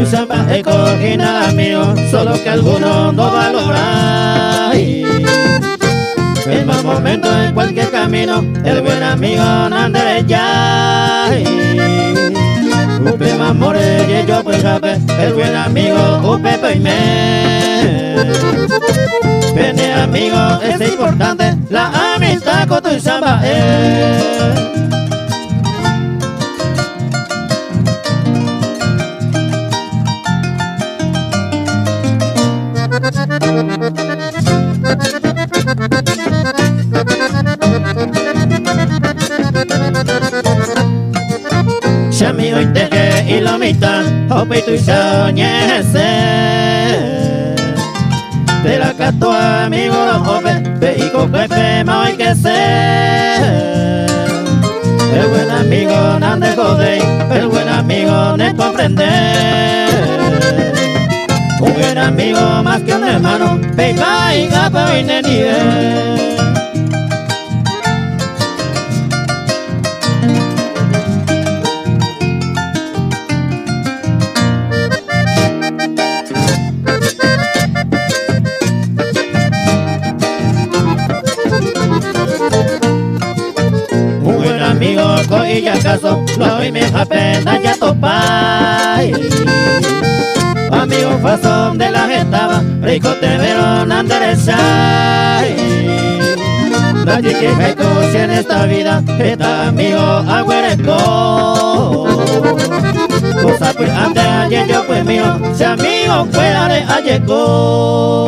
samba escogina amigo, solo que algunos no valoran. En mal momento, en cualquier camino, el buen amigo no anda ya. Upe mamore, y yo pues sabe, el buen amigo, upe peime. Pene amigo, es importante, la amistad con tu samba. Si amigo inteje y lo mitad, hope tu soñese. De la que tu amigo lo hope, pe y copepe ma hay que ser. El buen amigo no ande jode, el buen amigo no comprende. Un buen amigo más que un hermano, pe y va y gapa y nenie. Amigo, coi ya caso, lo y me apena ya topay. Amigo, fasón de la estaba, rico te vieron enderezar. Nadie que hay cosa en esta vida, está amigo agüereco. Cosa pues ande ayer yo pues mío, si amigo fuera de ayeco.